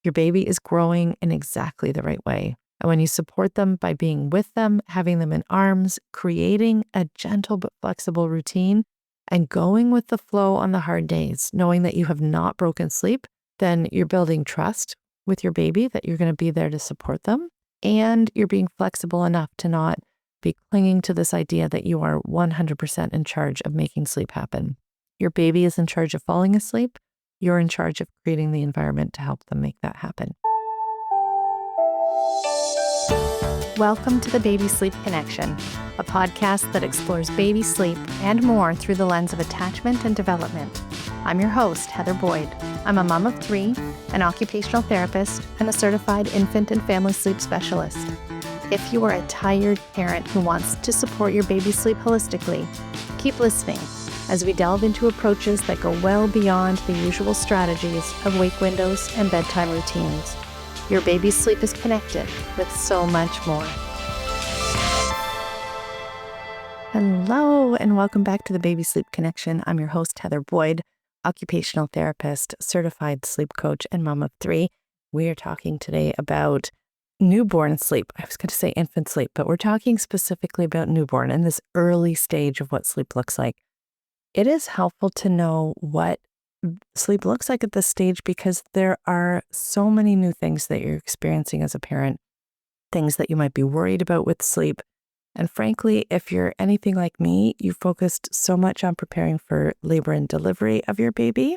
your baby is growing in exactly the right way. And when you support them by being with them, having them in arms, creating a gentle but flexible routine, and going with the flow on the hard days, knowing that you have not broken sleep, then you're building trust with your baby that you're going to be there to support them. And you're being flexible enough to not be clinging to this idea that you are 100% in charge of making sleep happen. Your baby is in charge of falling asleep. You're in charge of creating the environment to help them make that happen. Welcome to the Baby Sleep Connection, a podcast that explores baby sleep and more through the lens of attachment and development. I'm your host, Heather Boyd. I'm a mom of 3, an occupational therapist, and a certified infant and family sleep specialist. If you are a tired parent who wants to support your baby's sleep holistically, keep listening as we delve into approaches that go well beyond the usual strategies of wake windows and bedtime routines. Your baby's sleep is connected with so much more. Hello, and welcome back to the Baby Sleep Connection. I'm your host, Heather Boyd, occupational therapist, certified sleep coach, and mom of 3. We are talking today about newborn sleep. I was going to say infant sleep, but we're talking specifically about newborn and this early stage of what sleep looks like. It is helpful to know what sleep looks like at this stage because there are so many new things that you're experiencing as a parent, things that you might be worried about with sleep. And frankly, if you're anything like me, you focused so much on preparing for labor and delivery of your baby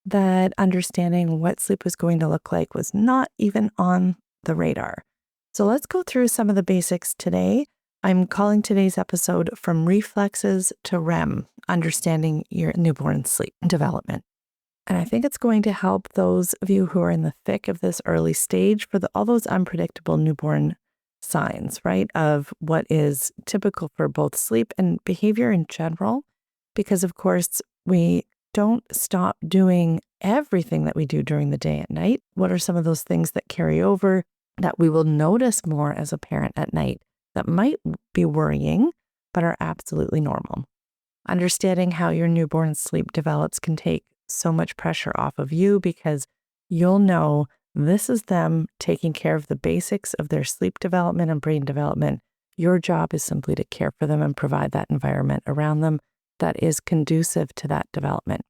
that understanding what sleep was going to look like was not even on the radar. So let's go through some of the basics today. I'm calling today's episode From Reflexes to REM, Understanding Your Newborn Sleep Development. And I think it's going to help those of you who are in the thick of this early stage for all those unpredictable newborn signs, right, of what is typical for both sleep and behavior in general. Because, of course, we don't stop doing everything that we do during the day at night. What are some of those things that carry over that we will notice more as a parent at night that might be worrying, but are absolutely normal? Understanding how your newborn sleep develops can take so much pressure off of you because you'll know this is them taking care of the basics of their sleep development and brain development. Your job is simply to care for them and provide that environment around them that is conducive to that development.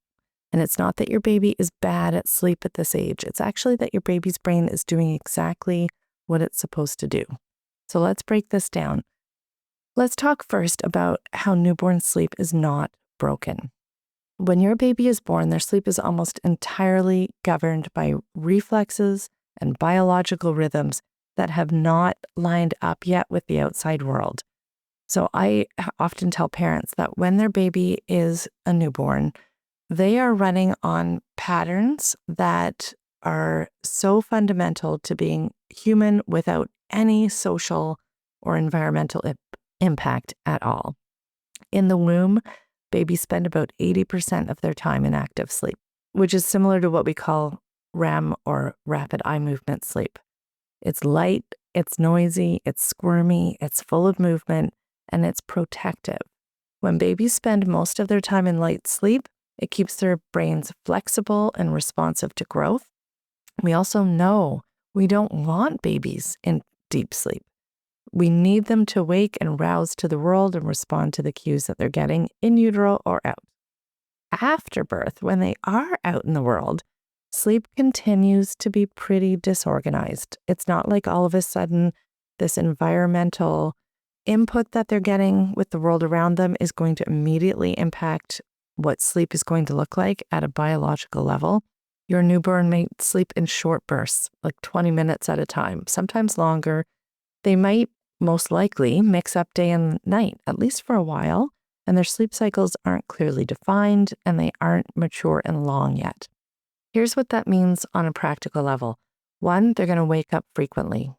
And it's not that your baby is bad at sleep at this age. It's actually that your baby's brain is doing exactly what it's supposed to do. So let's break this down. Let's talk first about how newborn sleep is not broken. When your baby is born, their sleep is almost entirely governed by reflexes and biological rhythms that have not lined up yet with the outside world. So I often tell parents that when their baby is a newborn, they are running on patterns that are so fundamental to being human without any social or environmental impact at all. In the womb, babies spend about 80% of their time in active sleep, which is similar to what we call REM or rapid eye movement sleep. It's light, it's noisy, it's squirmy, it's full of movement, and it's protective. When babies spend most of their time in light sleep, it keeps their brains flexible and responsive to growth. We also know we don't want babies in deep sleep. We need them to wake and rouse to the world and respond to the cues that they're getting in utero or out. After birth, when they are out in the world, sleep continues to be pretty disorganized. It's not like all of a sudden this environmental input that they're getting with the world around them is going to immediately impact what sleep is going to look like at a biological level. Your newborn may sleep in short bursts, like 20 minutes at a time, sometimes longer. They might most likely mix up day and night, at least for a while, and their sleep cycles aren't clearly defined and they aren't mature and long yet. Here's what that means on a practical level. 1, they're going to wake up frequently.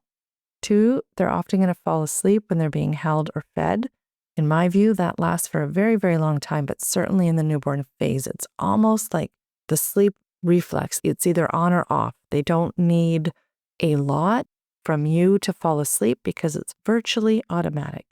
2, they're often going to fall asleep when they're being held or fed. In my view, that lasts for a very, very long time, but certainly in the newborn phase, it's almost like the sleep reflex. It's either on or off. They don't need a lot from you to fall asleep because it's virtually automatic.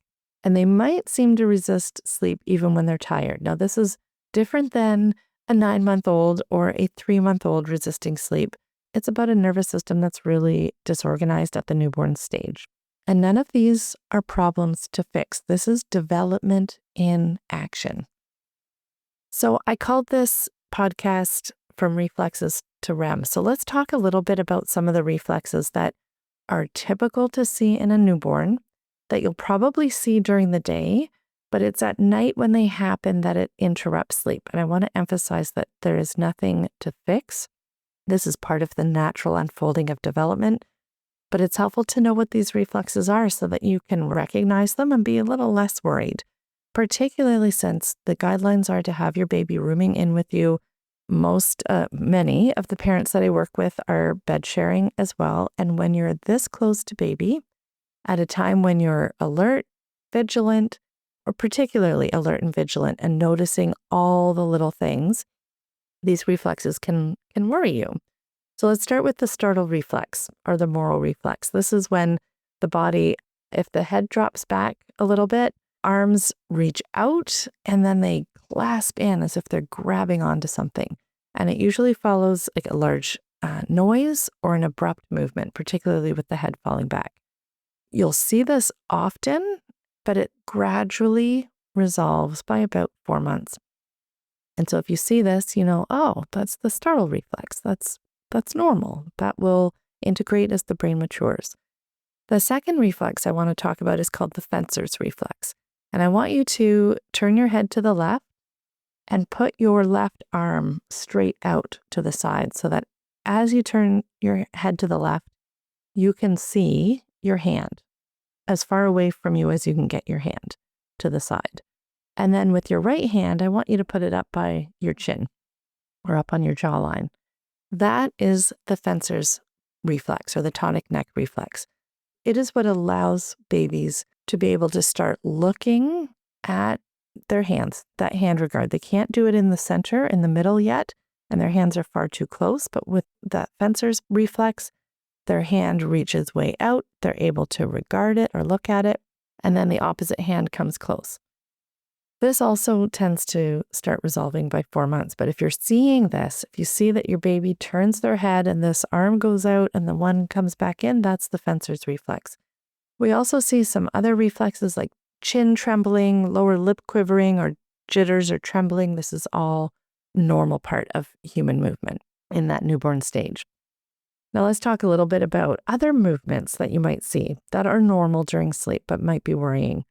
And they might seem to resist sleep even when they're tired. Now, this is different than a 9-month-old or a 3-month-old resisting sleep. it's about a nervous system that's really disorganized at the newborn stage. And none of these are problems to fix. This is development in action. So I called this podcast From Reflexes to REM. So let's talk a little bit about some of the reflexes that are typical to see in a newborn that you'll probably see during the day, but it's at night when they happen that it interrupts sleep. And I want to emphasize that there is nothing to fix. This is part of the natural unfolding of development, but it's helpful to know what these reflexes are so that you can recognize them and be a little less worried, particularly since the guidelines are to have your baby rooming in with you. Many of the parents that I work with are bed sharing as well. And when you're this close to baby, at a time when you're alert, vigilant, or particularly alert and vigilant and noticing all the little things, these reflexes can worry you. So let's start with the startle reflex or the moral reflex. This is when the body, if the head drops back a little bit, arms reach out and then they clasp in as if they're grabbing onto something. And it usually follows like a large noise or an abrupt movement, particularly with the head falling back. You'll see this often, but it gradually resolves by about 4 months. And so if you see this, you know, oh, that's the startle reflex. That's normal. That will integrate as the brain matures. The second reflex I want to talk about is called the fencer's reflex. And I want you to turn your head to the left and put your left arm straight out to the side so that as you turn your head to the left, you can see your hand as far away from you as you can get your hand to the side. And then with your right hand, I want you to put it up by your chin or up on your jawline. That is the fencer's reflex or the tonic neck reflex. It is what allows babies to be able to start looking at their hands, that hand regard. They can't do it in the center, in the middle yet, and their hands are far too close. But with that fencer's reflex, their hand reaches way out. They're able to regard it or look at it, and then the opposite hand comes close. This also tends to start resolving by 4 months. But if you're seeing this, if you see that your baby turns their head and this arm goes out and the one comes back in, that's the fencer's reflex. We also see some other reflexes like chin trembling, lower lip quivering, or jitters or trembling. This is all normal part of human movement in that newborn stage. Now let's talk a little bit about other movements that you might see that are normal during sleep but might be worrying.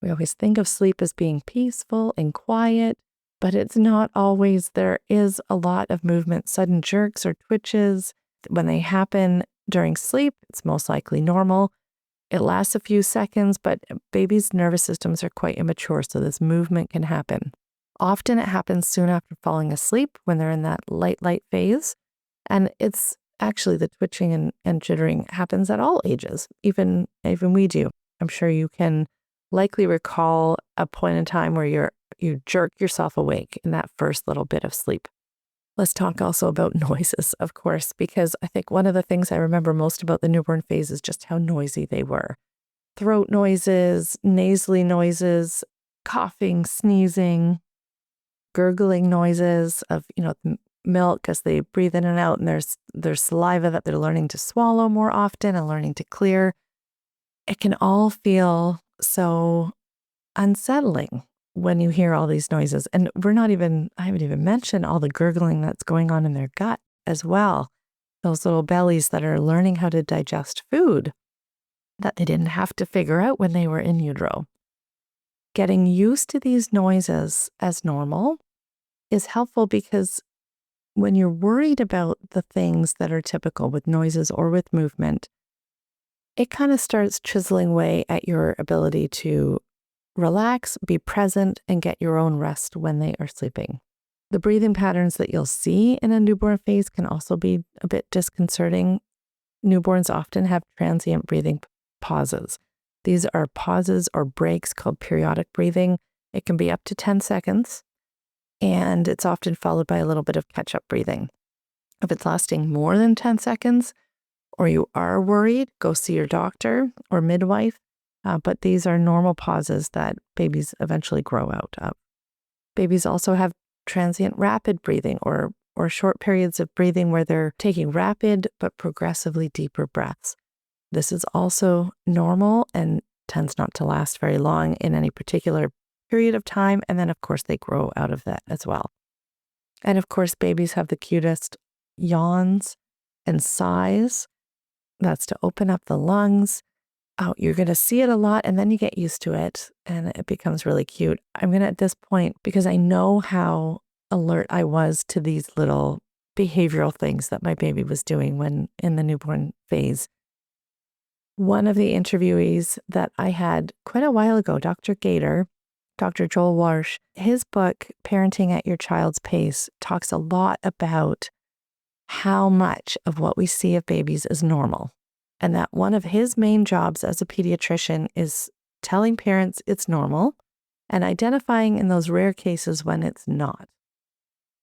We always think of sleep as being peaceful and quiet, but it's not always. There is a lot of movement, sudden jerks or twitches. When they happen during sleep, it's most likely normal. It lasts a few seconds, but babies' nervous systems are quite immature, so this movement can happen. Often it happens soon after falling asleep when they're in that light phase. And it's actually the twitching and jittering happens at all ages, even we do. I'm sure you can likely recall a point in time where you jerk yourself awake in that first little bit of sleep. Let's talk also about noises, of course, because I think one of the things I remember most about the newborn phase is just how noisy they were. Throat noises, nasally noises, coughing, sneezing, gurgling noises of, milk as they breathe in and out, and there's saliva that they're learning to swallow more often and learning to clear. It can all feel so unsettling when you hear all these noises. And I haven't even mentioned all the gurgling that's going on in their gut as well. Those little bellies that are learning how to digest food that they didn't have to figure out when they were in utero. Getting used to these noises as normal is helpful because when you're worried about the things that are typical with noises or with movement, it kind of starts chiseling away at your ability to relax, be present, and get your own rest when they are sleeping. The breathing patterns that you'll see in a newborn phase can also be a bit disconcerting. Newborns often have transient breathing pauses. These are pauses or breaks called periodic breathing. It can be up to 10 seconds, and it's often followed by a little bit of catch-up breathing. If it's lasting more than 10 seconds, or you are worried, go see your doctor or midwife. But these are normal pauses that babies eventually grow out of. Babies also have transient rapid breathing or or short periods of breathing where they're taking rapid but progressively deeper breaths. This is also normal and tends not to last very long in any particular period of time. And then, of course, they grow out of that as well. And of course, babies have the cutest yawns and sighs. That's to open up the lungs. Oh, you're going to see it a lot, and then you get used to it, and it becomes really cute. I'm going to, at this point, because I know how alert I was to these little behavioral things that my baby was doing when in the newborn phase. One of the interviewees that I had quite a while ago, Dr. Gator, Dr. Joel Warsh, his book, Parenting at Your Child's Pace, talks a lot about how much of what we see of babies is normal. And that one of his main jobs as a pediatrician is telling parents it's normal and identifying in those rare cases when it's not.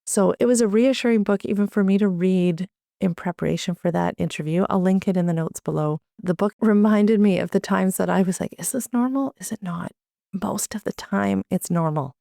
So it was a reassuring book even for me to read in preparation for that interview. I'll link it in the notes below. The book reminded me of the times that I was like, is this normal? Is it not? Most of the time, it's normal.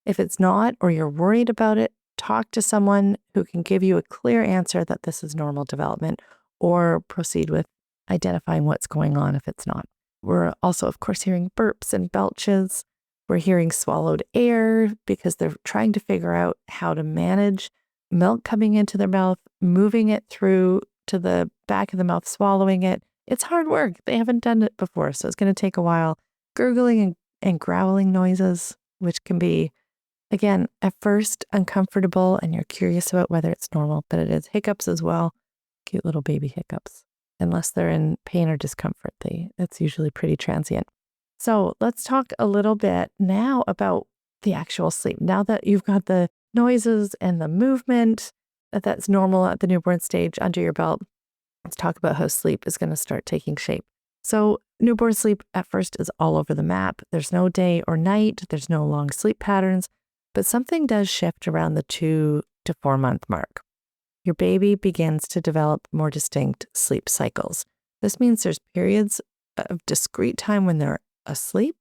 If it's not, or you're worried about it, talk to someone who can give you a clear answer that this is normal development, or proceed with identifying what's going on if it's not. We're also, of course, hearing burps and belches. We're hearing swallowed air because they're trying to figure out how to manage milk coming into their mouth, moving it through to the back of the mouth, swallowing it. It's hard work. They haven't done it before, so it's going to take a while. Gurgling and growling noises, which can be, again, at first uncomfortable, and you're curious about whether it's normal, but it is. Hiccups as well. Cute little baby hiccups. Unless they're in pain or discomfort, it's usually pretty transient. So let's talk a little bit now about the actual sleep. Now that you've got the noises and the movement that's normal at the newborn stage under your belt, let's talk about how sleep is going to start taking shape. So newborn sleep at first is all over the map. There's no day or night. There's no long sleep patterns, but something does shift around the 2 to 4 month mark. Your baby begins to develop more distinct sleep cycles. This means there's periods of discrete time when they're asleep,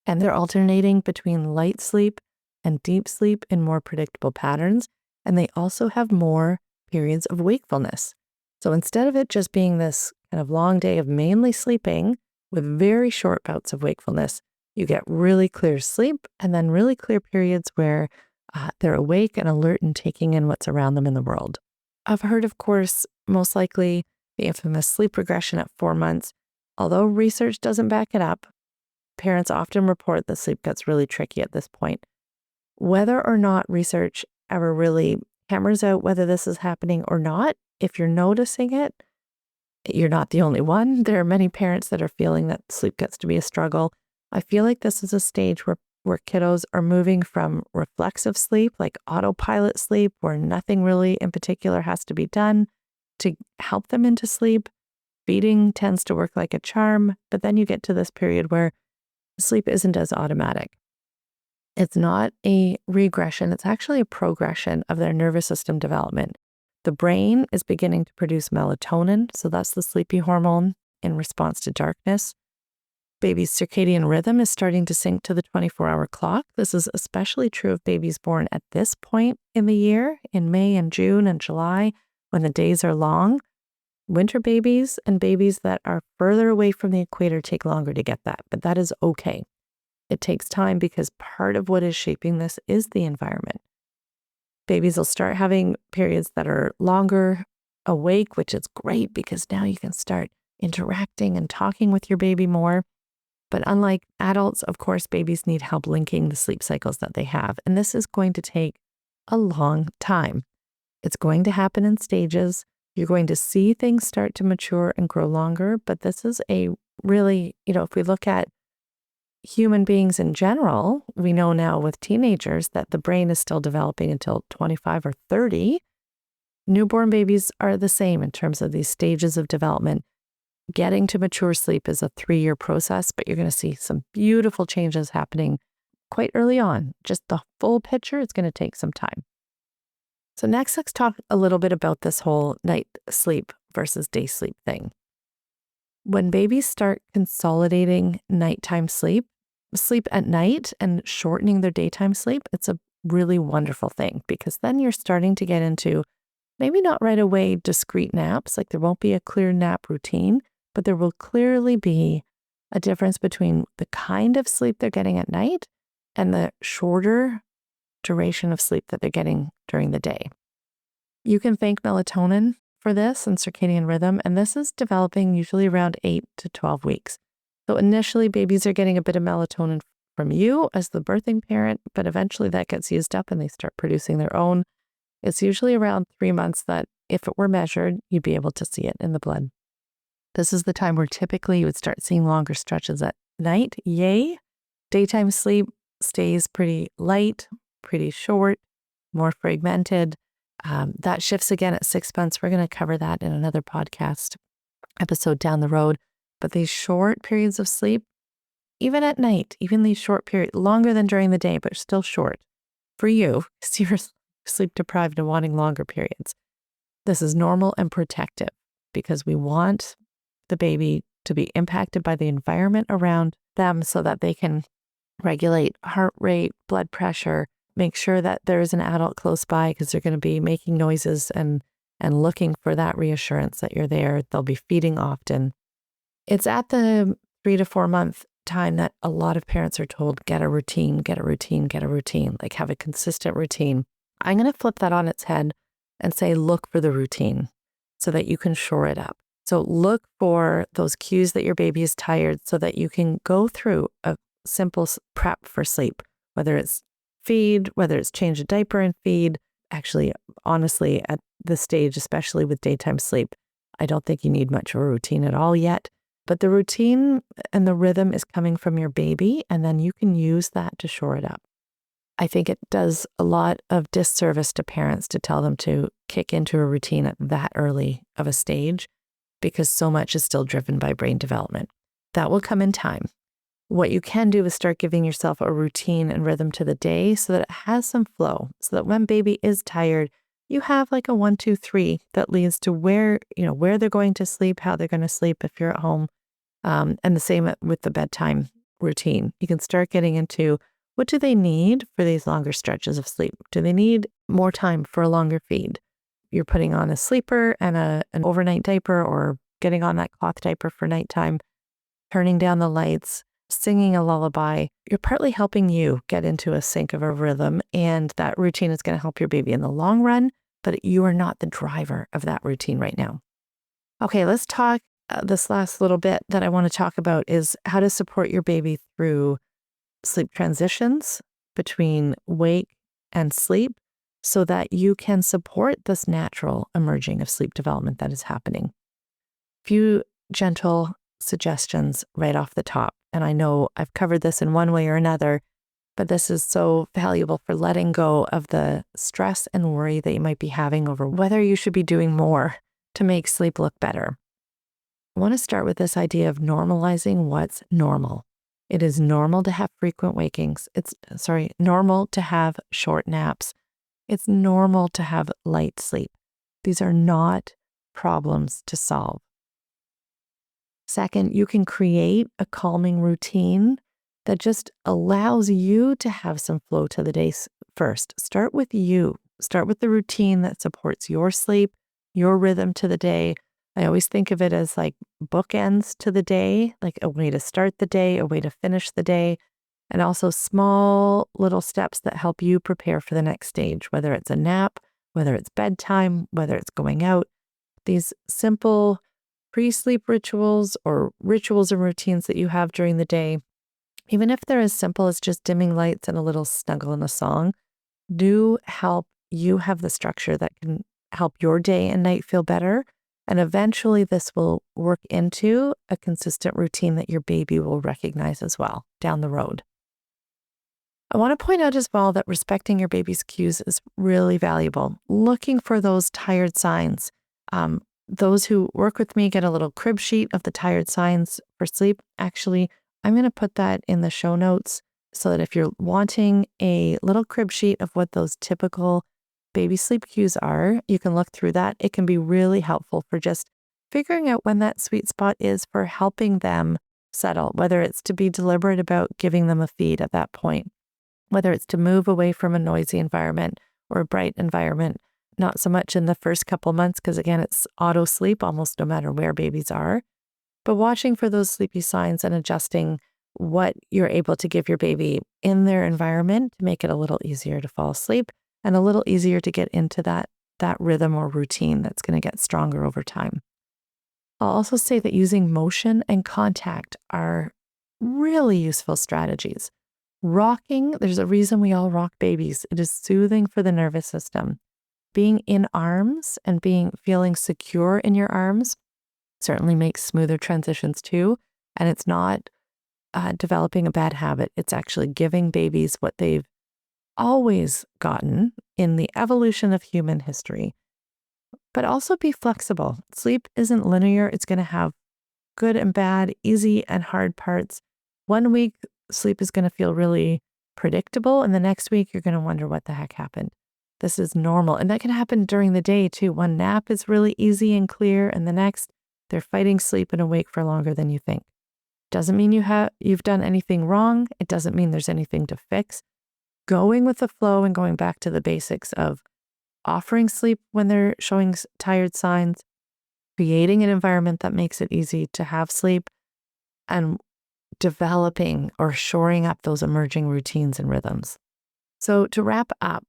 and they're alternating between light sleep and deep sleep in more predictable patterns. And they also have more periods of wakefulness. So instead of it just being this kind of long day of mainly sleeping with very short bouts of wakefulness, you get really clear sleep and then really clear periods where they're awake and alert and taking in what's around them in the world. I've heard, of course, most likely the infamous sleep regression at 4 months. Although research doesn't back it up, parents often report that sleep gets really tricky at this point. Whether or not research ever really hammers out whether this is happening or not, if you're noticing it, you're not the only one. There are many parents that are feeling that sleep gets to be a struggle. I feel like this is a stage where kiddos are moving from reflexive sleep, like autopilot sleep, where nothing really in particular has to be done to help them into sleep. Feeding tends to work like a charm, but then you get to this period where sleep isn't as automatic. It's not a regression, it's actually a progression of their nervous system development. The brain is beginning to produce melatonin, so that's the sleepy hormone in response to darkness. Baby's circadian rhythm is starting to sync to the 24-hour clock. This is especially true of babies born at this point in the year, in May and June and July, when the days are long. Winter babies and babies that are further away from the equator take longer to get that, but that is okay. It takes time because part of what is shaping this is the environment. Babies will start having periods that are longer awake, which is great because now you can start interacting and talking with your baby more. But unlike adults, of course, babies need help linking the sleep cycles that they have. And this is going to take a long time. It's going to happen in stages. You're going to see things start to mature and grow longer. But this is a really, if we look at human beings in general, we know now with teenagers that the brain is still developing until 25 or 30. Newborn babies are the same in terms of these stages of development. Getting to mature sleep is a 3-year process, but you're going to see some beautiful changes happening quite early on. Just the full picture is going to take some time. So next, let's talk a little bit about this whole night sleep versus day sleep thing. When babies start consolidating nighttime sleep at night and shortening their daytime sleep, it's a really wonderful thing, because then you're starting to get into maybe not right away discrete naps, like there won't be a clear nap routine, but there will clearly be a difference between the kind of sleep they're getting at night and the shorter duration of sleep that they're getting during the day. You can thank melatonin for this and circadian rhythm, and this is developing usually around 8 to 12 weeks. So initially, babies are getting a bit of melatonin from you as the birthing parent, but eventually that gets used up and they start producing their own. It's usually around 3 months that if it were measured, you'd be able to see it in the blood. This is the time where typically you would start seeing longer stretches at night. Yay. Daytime sleep stays pretty light, pretty short, more fragmented. That shifts again at 6 months. We're going to cover that in another podcast episode down the road. But these short periods of sleep, even at night, even these short periods, longer than during the day, but still short for you, because you're sleep deprived and wanting longer periods. This is normal and protective because we want the baby to be impacted by the environment around them so that they can regulate heart rate, blood pressure, make sure that there is an adult close by because they're going to be making noises and looking for that reassurance that you're there. They'll be feeding often. It's at the 3 to 4 month time that a lot of parents are told, get a routine, get a routine, get a routine, like have a consistent routine. I'm going to flip that on its head and say, look for the routine so that you can shore it up. So look for those cues that your baby is tired so that you can go through a simple prep for sleep, whether it's feed, whether it's change a diaper and feed. Actually, honestly, at this stage, especially with daytime sleep, I don't think you need much of a routine at all yet. But the routine and the rhythm is coming from your baby, and then you can use that to shore it up. I think it does a lot of disservice to parents to tell them to kick into a routine at that early of a stage because so much is still driven by brain development. That will come in time. What you can do is start giving yourself a routine and rhythm to the day so that it has some flow, so that when baby is tired, you have like a 1, 2, 3 that leads to where they're going to sleep, how they're going to sleep if you're at home. And the same with the bedtime routine. You can start getting into what do they need for these longer stretches of sleep? Do they need more time for a longer feed? You're putting on a sleeper and an overnight diaper or getting on that cloth diaper for nighttime, turning down the lights, singing a lullaby. You're partly helping you get into a sync of a rhythm, and that routine is going to help your baby in the long run, but you are not the driver of that routine right now. Okay, let's talk. This last little bit that I want to talk about is how to support your baby through sleep transitions between wake and sleep so that you can support this natural emerging of sleep development that is happening. Few gentle suggestions right off the top. And I know I've covered this in one way or another, but this is so valuable for letting go of the stress and worry that you might be having over whether you should be doing more to make sleep look better. I want to start with this idea of normalizing what's normal. It is normal to have frequent wakings. It's normal to have short naps. It's normal to have light sleep. These are not problems to solve. Second, you can create a calming routine that just allows you to have some flow to the day first. Start with you. Start with the routine that supports your sleep, your rhythm to the day. I always think of it as like bookends to the day, like a way to start the day, a way to finish the day, and also small little steps that help you prepare for the next stage, whether it's a nap, whether it's bedtime, whether it's going out. These simple pre-sleep rituals or rituals and routines that you have during the day, even if they're as simple as just dimming lights and a little snuggle and a song, do help you have the structure that can help your day and night feel better. And eventually this will work into a consistent routine that your baby will recognize as well down the road. I want to point out as well that respecting your baby's cues is really valuable. Looking for those tired signs. Those who work with me get a little crib sheet of the tired signs for sleep. Actually, I'm going to put that in the show notes so that if you're wanting a little crib sheet of what those typical baby sleep cues are, you can look through that. It can be really helpful for just figuring out when that sweet spot is for helping them settle, whether it's to be deliberate about giving them a feed at that point. whether it's to move away from a noisy environment or a bright environment. Not so much in the first couple months, because again, it's auto sleep almost no matter where babies are, but watching for those sleepy signs and adjusting what you're able to give your baby in their environment to make it a little easier to fall asleep and a little easier to get into that rhythm or routine that's going to get stronger over time. I'll also say that using motion and contact are really useful strategies. Rocking, there's a reason we all rock babies. It is soothing for the nervous system. Being in arms and feeling secure in your arms certainly makes smoother transitions too. And it's not developing a bad habit. It's actually giving babies what they've always gotten in the evolution of human history. But also be flexible. Sleep isn't linear. It's going to have good and bad, easy and hard parts. One week, sleep is going to feel really predictable. And the next week, you're going to wonder what the heck happened. This is normal. And that can happen during the day too. One nap is really easy and clear. And the next, they're fighting sleep and awake for longer than you think. Doesn't mean you've done anything wrong. It doesn't mean there's anything to fix. Going with the flow and going back to the basics of offering sleep when they're showing tired signs, creating an environment that makes it easy to have sleep, and developing or shoring up those emerging routines and rhythms. So to wrap up,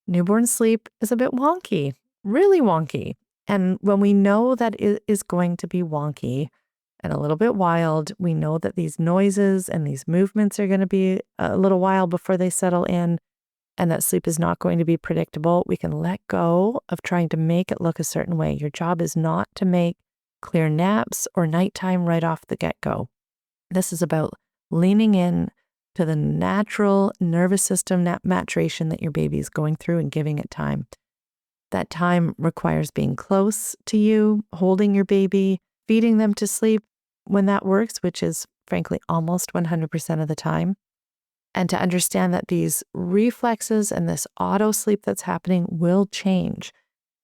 newborn sleep is a bit wonky, really wonky. And when we know that it is going to be wonky and a little bit wild, we know that these noises and these movements are going to be a little while before they settle in, and that sleep is not going to be predictable. We can let go of trying to make it look a certain way. Your job is not to make clear naps or nighttime right off the get-go. This is about leaning in to the natural nervous system maturation that your baby is going through and giving it time. That time requires being close to you, holding your baby, feeding them to sleep when that works, which is frankly almost 100% of the time. And to understand that these reflexes and this auto sleep that's happening will change.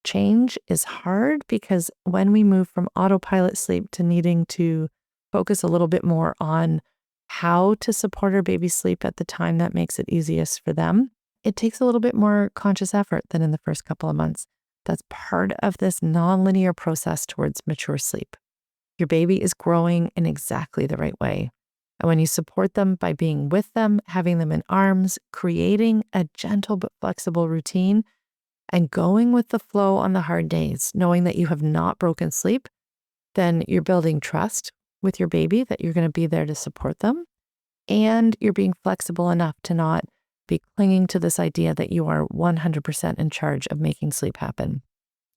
Change is hard because when we move from autopilot sleep to needing to focus a little bit more on how to support our baby's sleep at the time that makes it easiest for them, it takes a little bit more conscious effort than in the first couple of months. That's part of this nonlinear process towards mature sleep. Your baby is growing in exactly the right way. And when you support them by being with them, having them in arms, creating a gentle but flexible routine, and going with the flow on the hard days, knowing that you have not broken sleep, then you're building trust with your baby that you're going to be there to support them. And you're being flexible enough to not be clinging to this idea that you are 100% in charge of making sleep happen.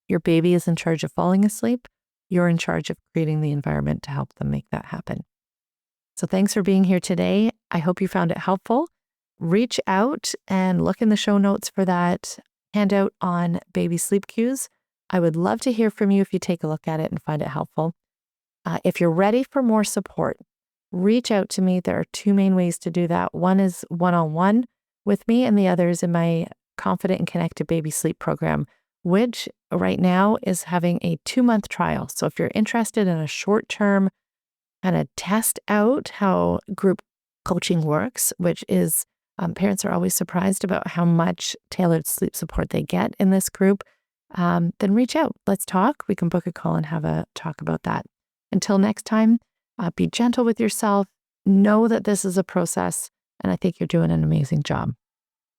Your baby is in charge of falling asleep. You're in charge of creating the environment to help them make that happen. So thanks for being here today. I hope you found it helpful. Reach out and look in the show notes for that handout on baby sleep cues. I would love to hear from you if you take a look at it and find it helpful. If you're ready for more support, reach out to me. There are two main ways to do that. One is one-on-one with me, and the other is in my Confident and Connected Baby Sleep program, which right now is having a 2-month trial. So if you're interested in a short-term kind of test out how group coaching works, which is parents are always surprised about how much tailored sleep support they get in this group, then reach out. Let's talk. We can book a call and have a talk about that. Until next time, be gentle with yourself. Know that this is a process, and I think you're doing an amazing job.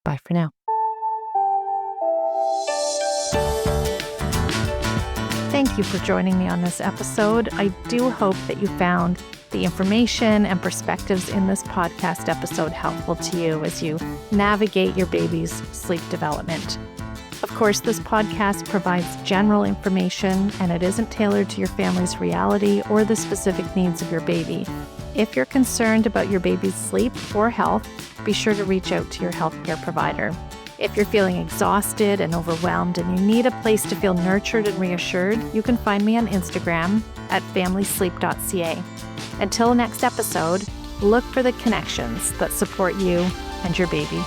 Bye for now. Thank you for joining me on this episode. I do hope that you found the information and perspectives in this podcast episode helpful to you as you navigate your baby's sleep development. Of course, this podcast provides general information, and it isn't tailored to your family's reality or the specific needs of your baby. If you're concerned about your baby's sleep or health, be sure to reach out to your healthcare provider. If you're feeling exhausted and overwhelmed and you need a place to feel nurtured and reassured, you can find me on Instagram at familysleep.ca. Until next episode, look for the connections that support you and your baby.